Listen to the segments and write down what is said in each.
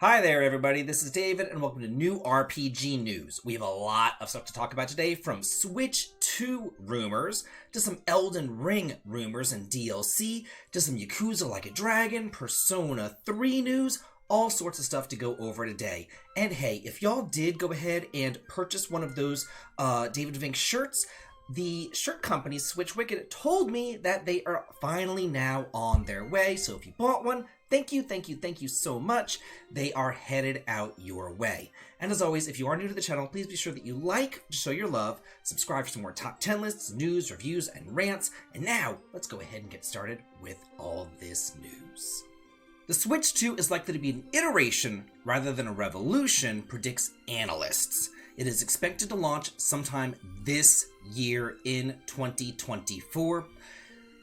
Hi there everybody, this is David and welcome to New RPG News. We have a lot of stuff to talk about today, from Switch 2 rumors, to some Eldin Ring rumors and DLC, to some Yakuza Like a Dragon, Persona 3 news, all sorts of stuff to go over today. And hey, if y'all did go ahead and purchase one of those Davidvinc shirts, the shirt company, Switch Wicked, told me that they are finally now on their way, so if you bought one, thank you so much. They are headed out your way. And as always, if you are new to the channel, please be sure that you like to show your love, subscribe for some more top 10 lists, news, reviews, and rants. And now, let's go ahead and get started with all this news. The Switch 2 is likely to be an iteration rather than a revolution, predicts analysts. It is expected to launch sometime this year in 2024.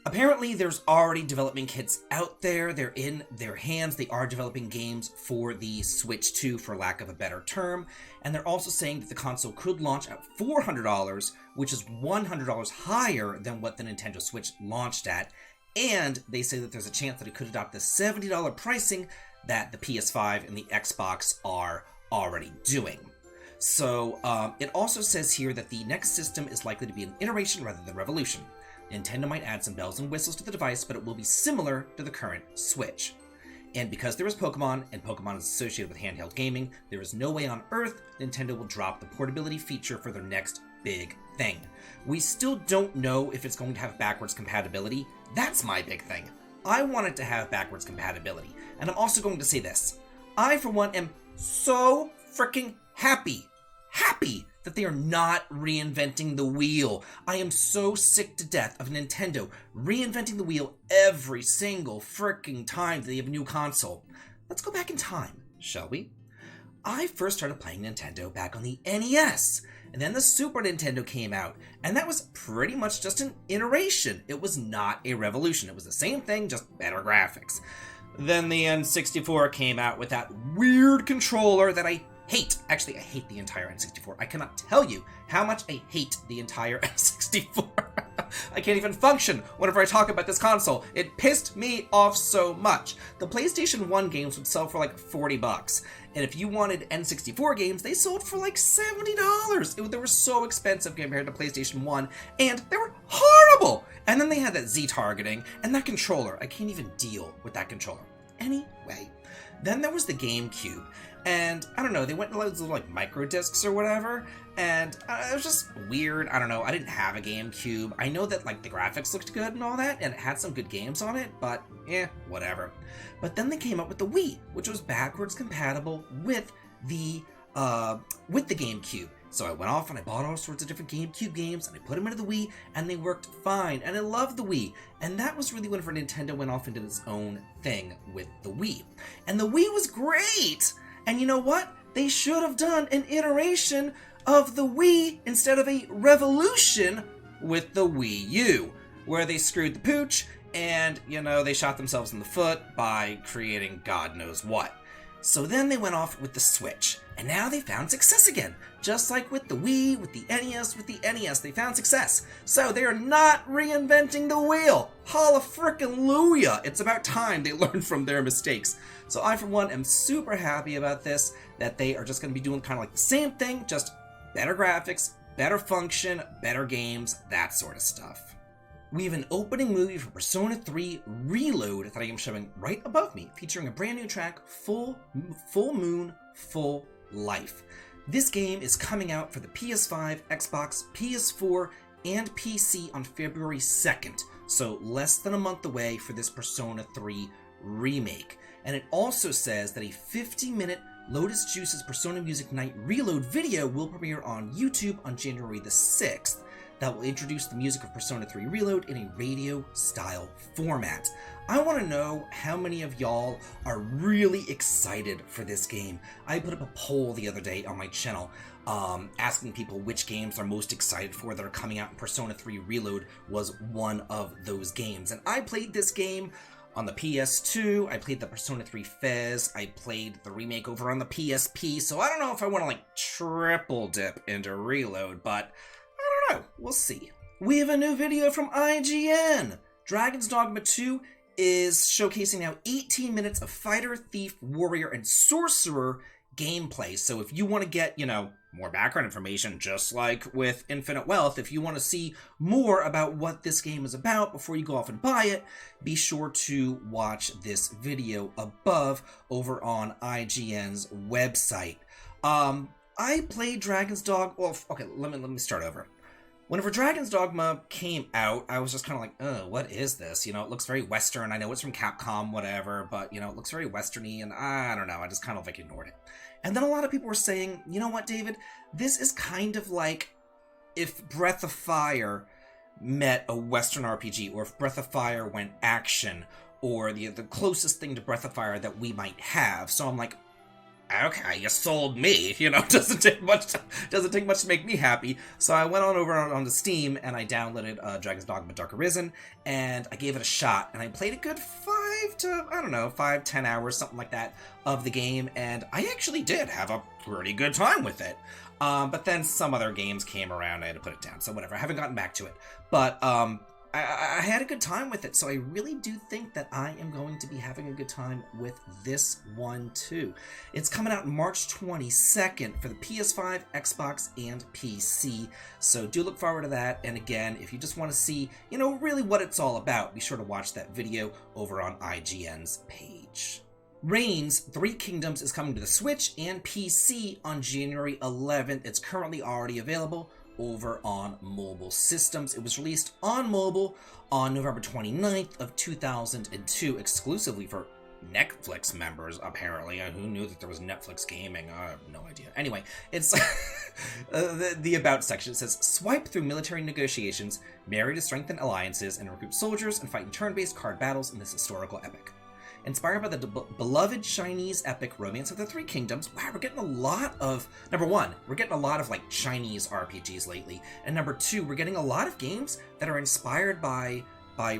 Apparently, there's already development kits out there. They're in their hands. They are developing games for the Switch 2, for lack of a better term. And they're also saying that the console could launch at $400, which is $100 higher than what the Nintendo Switch launched at. And they say that there's a chance that it could adopt the $70 pricing that the PS5 and the Xbox are already doing. So it also says here that the next system is likely to be an iteration rather than revolution. Nintendo might add some bells and whistles to the device, but it will be similar to the current Switch. And because there is Pokemon, and Pokemon is associated with handheld gaming, there is no way on Earth Nintendo will drop the portability feature for their next big thing. We still don't know if it's going to have backwards compatibility. That's my big thing. I want it to have backwards compatibility. And I'm also going to say this. I, for one, am so freaking happy that they are not reinventing the wheel. I am so sick to death of Nintendo reinventing the wheel every single freaking time they have a new console. Let's go back in time, shall we? I first started playing Nintendo back on the NES, and then the Super Nintendo came out, and that was pretty much just an iteration. It was not a revolution. It was the same thing, just better graphics. Then the N64 came out with that weird controller that I hate. Actually, I hate the entire N64. I cannot tell you how much I hate the entire N64. I can't even function whenever I talk about this console. It pissed me off so much. The PlayStation 1 games would sell for like $40. And if you wanted N64 games, they sold for like $70. They were so expensive compared to PlayStation 1, and they were horrible. And then they had that Z targeting, and that controller. I can't even deal with that controller. Anyway, then there was the GameCube. And I don't know, they went to those little like micro discs or whatever, and it was just weird. I don't know, I didn't have a GameCube. I know that like the graphics looked good and all that, and it had some good games on it, but whatever. But then they came up with the Wii, which was backwards compatible with the GameCube. So I went off and I bought all sorts of different GameCube games, and I put them into the Wii, and they worked fine, and I loved the Wii. And that was really whenever Nintendo went off and did its own thing with the Wii. And the Wii was great! And you know what? They should have done an iteration of the Wii instead of a revolution with the Wii U, where they screwed the pooch and, they shot themselves in the foot by creating God knows what. So then they went off with the Switch, and now they found success again. Just like with the Wii, with the NES, they found success. So they are not reinventing the wheel. Hallelujah! It's about time they learned from their mistakes. So I, for one, am super happy about this, that they are just going to be doing kind of like the same thing, just better graphics, better function, better games, that sort of stuff. We have an opening movie for Persona 3 Reload that I am showing right above me, featuring a brand new track, Full Moon, Full Life. This game is coming out for the PS5, Xbox, PS4, and PC on February 2nd, so less than a month away for this Persona 3 remake. And it also says that a 50-minute Lotus Juice's Persona Music Night Reload video will premiere on YouTube on January the 6th. That will introduce the music of Persona 3 Reload in a radio-style format. I want to know how many of y'all are really excited for this game. I put up a poll the other day on my channel asking people which games they're most excited for that are coming out, and Persona 3 Reload was one of those games. And I played this game on the PS2, I played the Persona 3 Fez, I played the remake over on the PSP, so I don't know if I want to like triple dip into Reload, but I don't know, we'll see. We have a new video from IGN! Dragon's Dogma 2 is showcasing now 18 minutes of fighter, thief, warrior, and sorcerer gameplay. So if you want to get, more background information, just like with Infinite Wealth, if you want to see more about what this game is about before you go off and buy it, be sure to watch this video above over on IGN's website. I played Dragon's Dogma. Well, okay, let me start over. Whenever Dragon's Dogma came out, I was just kind of like, oh, what is this? It looks very Western. I know it's from Capcom, whatever, but, it looks very Western-y, and I don't know, I just kind of, ignored it. And then a lot of people were saying, you know what, David? This is kind of like if Breath of Fire met a Western RPG, or if Breath of Fire went action, or the closest thing to Breath of Fire that we might have. So I'm like, okay, you sold me. Doesn't take much to make me happy. So I went on over onto Steam and I downloaded Dragon's Dogma Dark Arisen, and I gave it a shot, and I played a good 5-10 hours, something like that, of the game, and I actually did have a pretty good time with it. But then some other games came around, I had to put it down, so whatever, I haven't gotten back to it. But I had a good time with it, so I really do think that I am going to be having a good time with this one too. It's coming out March 22nd for the PS5, Xbox, and PC, so do look forward to that. And again, if you just want to see, really what it's all about, be sure to watch that video over on IGN's page. Reigns 3 Kingdoms is coming to the Switch and PC on January 11th. It's currently already available over on mobile systems. It was released on mobile on November 29th of 2002, exclusively for Netflix members, apparently. Who knew that there was Netflix gaming? I have no idea. Anyway, it's the About section. It says, swipe through military negotiations, marry to strengthen alliances, and recruit soldiers, and fight in turn-based card battles in this historical epic. Inspired by the beloved Chinese epic Romance of the Three Kingdoms, wow, we're getting a lot of, number one, we're getting a lot of Chinese RPGs lately, and number two, we're getting a lot of games that are inspired by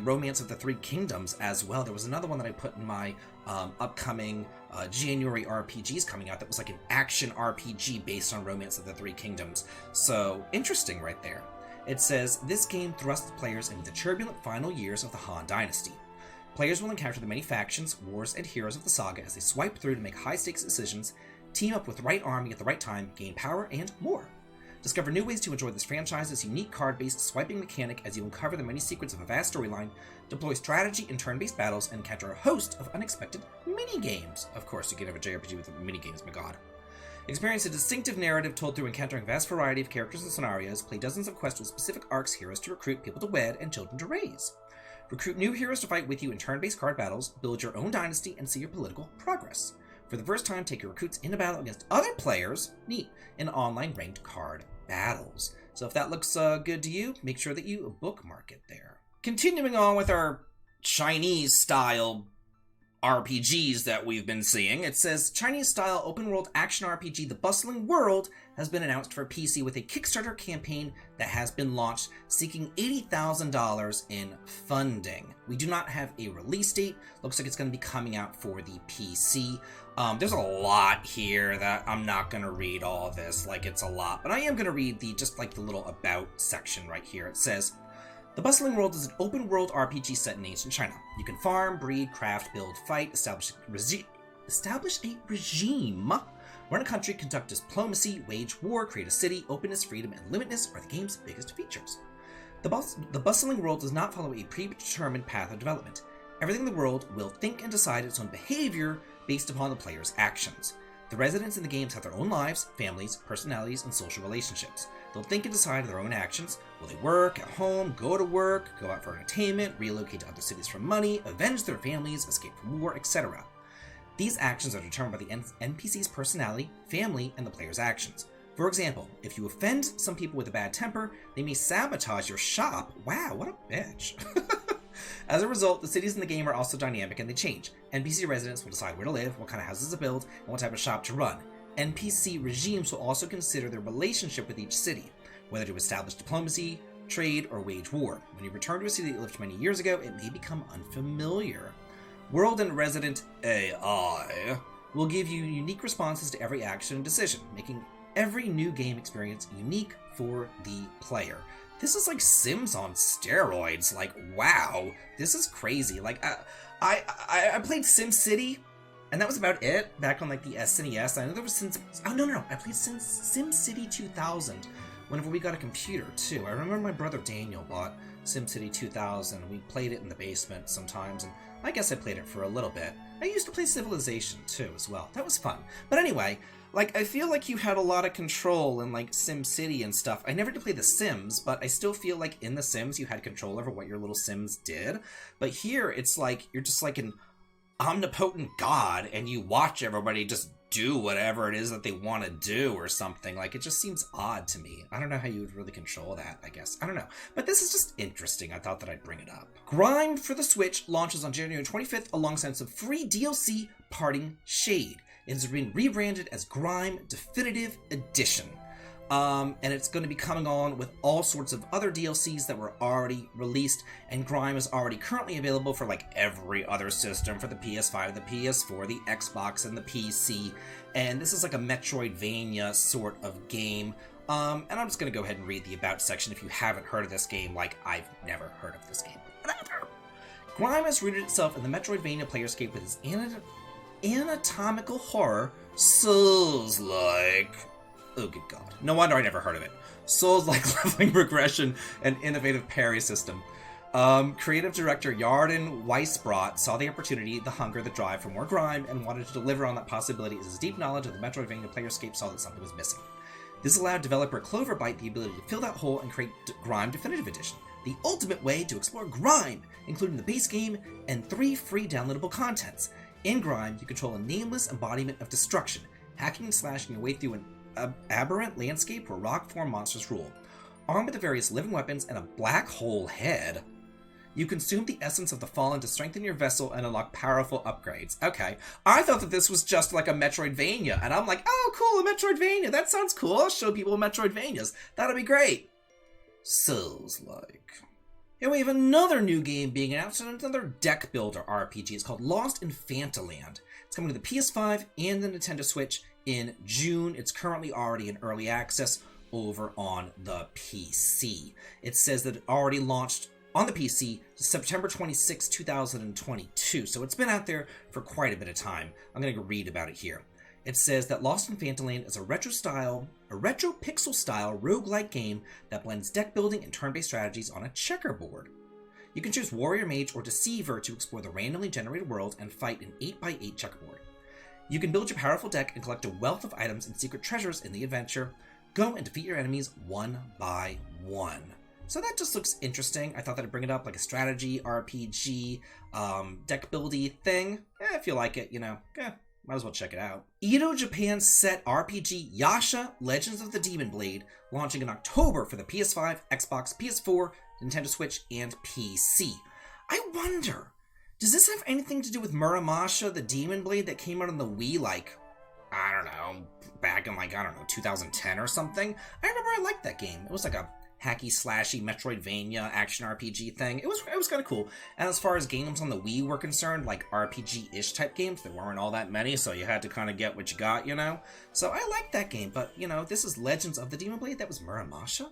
Romance of the Three Kingdoms as well. There was another one that I put in my upcoming January RPGs coming out that was like an action RPG based on Romance of the Three Kingdoms, so interesting right there. It says, this game thrusts players into the turbulent final years of the Han Dynasty. Players will encounter the many factions, wars, and heroes of the saga as they swipe through to make high-stakes decisions, team up with the right army at the right time, gain power, and more. Discover new ways to enjoy this franchise's unique card-based swiping mechanic as you uncover the many secrets of a vast storyline, deploy strategy in turn-based battles, and encounter a host of unexpected mini-games. Of course, you can have a JRPG with mini-games, my god. Experience a distinctive narrative told through encountering a vast variety of characters and scenarios, play dozens of quests with specific arcs, heroes to recruit, people to wed, and children to raise. Recruit new heroes to fight with you in turn-based card battles, build your own dynasty, and see your political progress. For the first time, take your recruits into battle against other players, neat, in online ranked card battles. So if that looks good to you, make sure that you bookmark it there. Continuing on with our Chinese-style RPGs that we've been seeing, it says, Chinese-style open-world action RPG The Bustling World has been announced for PC with a Kickstarter campaign that has been launched, seeking $80,000 in funding. We do not have a release date. Looks like it's going to be coming out for the PC. There's a lot here that I'm not going to read all of this, it's a lot, but I am going to read the little about section right here. It says, The Bustling World is an open-world RPG set in ancient China. You can farm, breed, craft, build, fight, establish a regime, run a country, conduct diplomacy, wage war, create a city. Openness, freedom, and limitness are the game's biggest features. The Bustling World does not follow a predetermined path of development. Everything in the world will think and decide its own behavior based upon the player's actions. The residents in the games have their own lives, families, personalities, and social relationships. They'll think and decide their own actions. Will they work, at home, go to work, go out for entertainment, relocate to other cities for money, avenge their families, escape from war, etc. These actions are determined by the NPC's personality, family, and the player's actions. For example, if you offend some people with a bad temper, they may sabotage your shop. Wow, what a bitch. As a result, the cities in the game are also dynamic and they change. NPC residents will decide where to live, what kind of houses to build, and what type of shop to run. NPC regimes will also consider their relationship with each city, whether to establish diplomacy, trade, or wage war. When you return to a city that lived many years ago, it may become unfamiliar. World and resident AI will give you unique responses to every action and decision, making every new game experience unique for the player. This is like Sims on steroids. Like, wow, this is crazy. Like, I played SimCity, and that was about it back on like the SNES. I know there was I played SimCity 2000 whenever we got a computer too. I remember my brother Daniel bought SimCity 2000. We played it in the basement sometimes, and I guess I played it for a little bit. I used to play Civilization too as well. That was fun. But anyway, like, I feel like you had a lot of control in like SimCity and stuff. I never did play The Sims, but I still feel like in The Sims you had control over what your little Sims did. But here it's like you're just like an omnipotent god and you watch everybody just do whatever it is that they want to do or something. Like, it just seems odd to me. I don't know how you would really control that, I guess. I don't know. But this is just interesting. I thought that I'd bring it up. GRIME for the Switch launches on January 25th alongside some free DLC, Parting Shade. It has been rebranded as GRIME Definitive Edition. And it's going to be coming on with all sorts of other DLCs that were already released, and GRIME is already currently available for like every other system, for the PS5, the PS4, the Xbox, and the PC, and this is like a Metroidvania sort of game. And I'm just going to go ahead and read the About section if you haven't heard of this game, like I've never heard of this game. GRIME has rooted itself in the Metroidvania playerscape with its anatomical horror, Souls-like. Oh, good God. No wonder I never heard of it. Souls-like leveling progression and innovative parry system. Creative director Eldin Weisbrot saw the opportunity, the hunger, the drive for more GRIME, and wanted to deliver on that possibility as his deep knowledge of the Metroidvania playerscape saw that something was missing. This allowed developer Cloverbyte the ability to fill that hole and create GRIME Definitive Edition, the ultimate way to explore GRIME, including the base game and 3 free downloadable contents. In GRIME, you control a nameless embodiment of destruction, hacking and slashing your way through an aberrant landscape where rock-form monsters rule. Armed with the various living weapons and a black hole head, you consume the essence of the fallen to strengthen your vessel and unlock powerful upgrades. Okay, I thought that this was just like a Metroidvania, and I'm like, oh cool, a Metroidvania, that sounds cool, I'll show people Metroidvanias, that'll be great. Souls-like. And we have another new game being announced, and another deck builder RPG. It's called Lost in Fantaland. It's coming to the PS5 and the Nintendo Switch in June. It's currently already in early access over on the PC. It says that it already launched on the PC September 26, 2022, so it's been out there for quite a bit of time. I'm going to read about it here. It says that Lost in Fantaland is a retro pixel style roguelike game that blends deck building and turn-based strategies on a checkerboard. You can choose Warrior, Mage, or Deceiver to explore the randomly generated world and fight an 8x8 checkerboard. You can build your powerful deck and collect a wealth of items and secret treasures in the adventure. Go and defeat your enemies one by one. So that just looks interesting. I thought that I'd bring it up, like a strategy, RPG, deck buildy thing. If you like it, might as well check it out. Edo Japan's set RPG Yasha Legends of the Demon Blade, launching in October for the PS5, Xbox, PS4, Nintendo Switch, and PC. I wonder, does this have anything to do with Muramasha, the Demon Blade that came out on the Wii, like, I don't know, back in 2010 or something? I remember I liked that game. It was like a hacky slashy Metroidvania action RPG thing. It was kind of cool. And as far as games on the Wii were concerned, like RPG-ish type games, there weren't all that many, so you had to kind of get what you got, So I liked that game, but, this is Legends of the Demon Blade. That was Muramasha,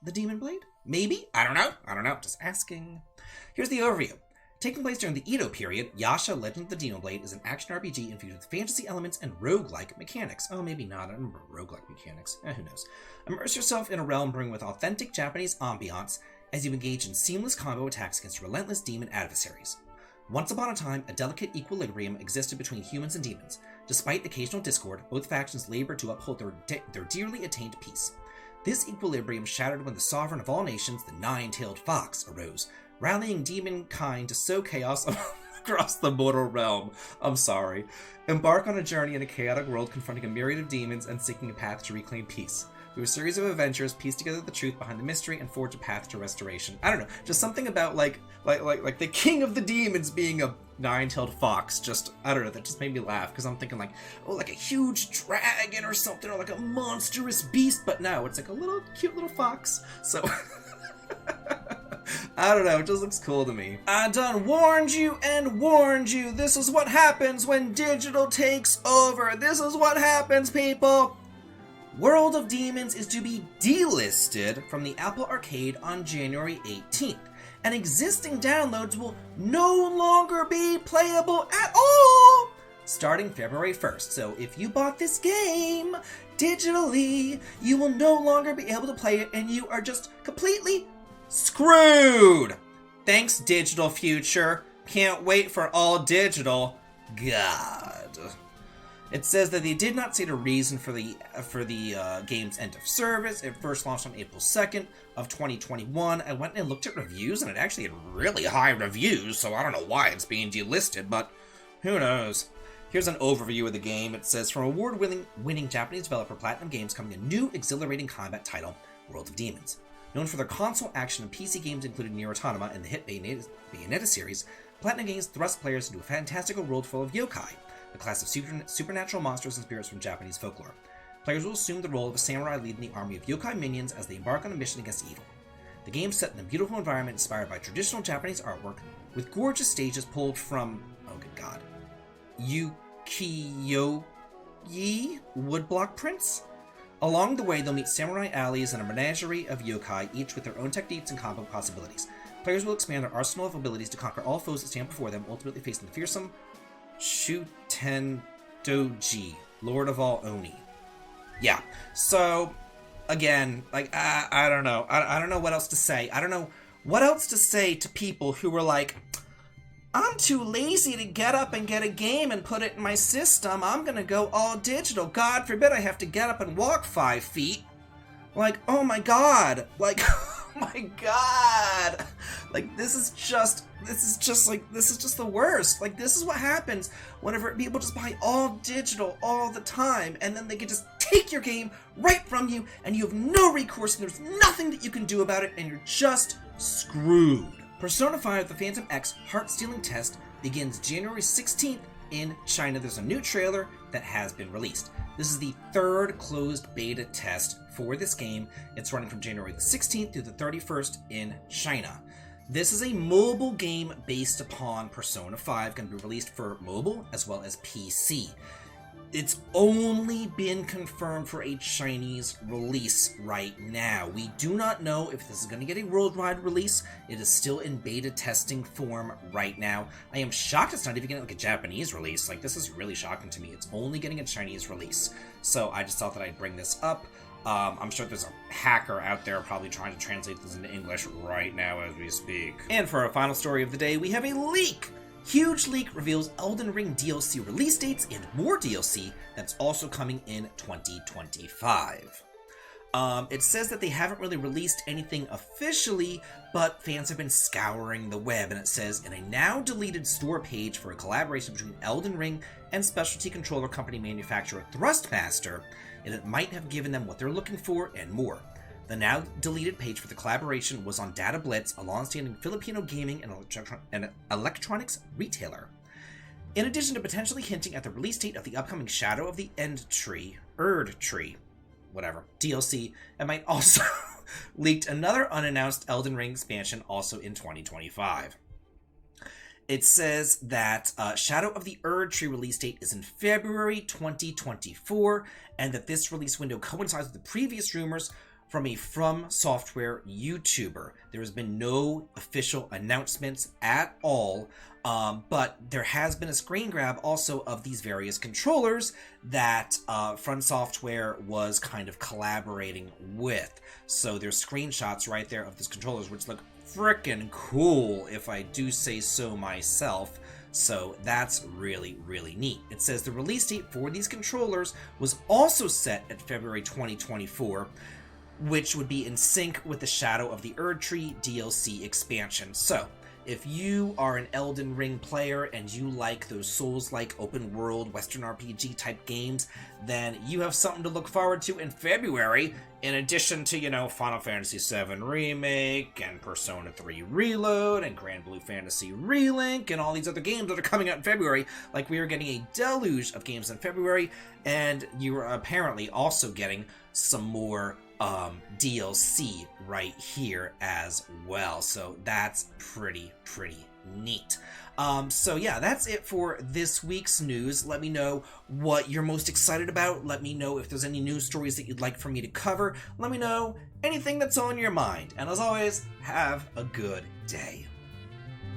the Demon Blade? Maybe? I don't know. Just asking. Here's the overview. Taking place during the Edo period, Yasha Legend of the Demon Blade is an action RPG infused with fantasy elements and roguelike mechanics. Oh, maybe not. I don't remember roguelike mechanics. Who knows? Immerse yourself in a realm brimming with authentic Japanese ambiance as you engage in seamless combo attacks against relentless demon adversaries. Once upon a time, a delicate equilibrium existed between humans and demons. Despite occasional discord, both factions labored to uphold their dearly attained peace. This equilibrium shattered when the sovereign of all nations, the nine-tailed fox, arose, rallying demonkind to sow chaos across the mortal realm. I'm sorry. Embark on a journey in a chaotic world confronting a myriad of demons and seeking a path to reclaim peace. Through a series of adventures, piece together the truth behind the mystery and forge a path to restoration. I don't know, just something about like the king of the demons being a nine-tailed fox. Just, I don't know, that just made me laugh because I'm thinking like a huge dragon or something, or like a monstrous beast, but no, it's like a little cute little fox. So I don't know, it just looks cool to me. I done warned you and warned you. This is what happens when digital takes over. This is what happens, people. World of Demons is to be delisted from the Apple Arcade on January 18th, and existing downloads will no longer be playable at all starting February 1st. So if you bought this game digitally, you will no longer be able to play it, and you are just completely screwed. Thanks, Digital Future. Can't wait for all digital. God. It says that they did not state a reason for the game's end of service. It first launched on April 2nd of 2021. I went and looked at reviews, and it actually had really high reviews, so I don't know why it's being delisted, but who knows. Here's an overview of the game. It says, from award-winning Japanese developer Platinum Games coming a new exhilarating combat title, World of Demons. Known for their console action and PC games including Nier Automata and the hit Bayonetta series, Platinum Games thrust players into a fantastical world full of yokai, a class of supernatural monsters and spirits from Japanese folklore. Players will assume the role of a samurai leading the army of yokai minions as they embark on a mission against evil. The game is set in a beautiful environment inspired by traditional Japanese artwork, with gorgeous stages pulled from, oh good god, ukiyo-e woodblock prints? Along the way, they'll meet samurai allies and a menagerie of yokai, each with their own techniques and combo possibilities. Players will expand their arsenal of abilities to conquer all foes that stand before them, ultimately facing the fearsome Shuten Doji, Lord of all Oni. Yeah, so, again, like, I don't know. I don't know what else to say. I don't know what else to say to people who were like, I'm too lazy to get up and get a game and put it in my system. I'm gonna go all digital. God forbid I have to get up and walk 5 feet. Like, oh my god. Like, oh my god. Like, this is just the worst. Like, this is what happens whenever people just buy all digital all the time, and then they can just take your game right from you, and you have no recourse, and there's nothing that you can do about it, and you're just screwed. Persona 5 The Phantom X Heart-Stealing Test begins January 16th in China. There's a new trailer that has been released. This is the third closed beta test for this game. It's running from January the 16th through the 31st in China. This is a mobile game based upon Persona 5, going to be released for mobile as well as PC. It's only been confirmed for a Chinese release right now. We do not know if this is going to get a worldwide release. It is still in beta testing form right now. I am shocked it's not even getting like a Japanese release. Like, this is really shocking to me. It's only getting a Chinese release. So I just thought that I'd bring this up. I'm sure there's a hacker out there probably trying to translate this into English right now as we speak. And for our final story of the day, we have a leak! Huge leak reveals Eldin Ring DLC release dates and more DLC that's also coming in 2025. It says that they haven't really released anything officially, but fans have been scouring the web, and it says, in a now deleted store page for a collaboration between Eldin Ring and specialty controller company manufacturer Thrustmaster, it might have given them what they're looking for and more. The now deleted page for the collaboration was on Data Blitz, a long-standing Filipino gaming and electronics retailer. In addition to potentially hinting at the release date of the upcoming Shadow of the Erd Tree, whatever, DLC, it might also leaked another unannounced Elden Ring expansion also in 2025. It says that Shadow of the Erd Tree release date is in February 2024, and that this release window coincides with the previous rumors from a From Software YouTuber. There has been no official announcements at all, but there has been a screen grab also of these various controllers that From Software was kind of collaborating with. So there's screenshots right there of these controllers, which look frickin' cool, if I do say so myself. So that's really, really neat. It says the release date for these controllers was also set at February 2024, which would be in sync with the Shadow of the Erd Tree DLC expansion. So, if you are an Elden Ring player and you like those Souls-like open world Western RPG type games, then you have something to look forward to in February, in addition to, you know, Final Fantasy VII Remake and Persona 3 Reload and Grand Blue Fantasy Relink and all these other games that are coming out in February. Like, we are getting a deluge of games in February, and you are apparently also getting some more DLC right here as well. So that's pretty neat. So yeah, that's it for this week's news. Let me know what you're most excited about. Let me know if there's any news stories that you'd like for me to cover. Let me know anything that's on your mind. And as always, have a good day.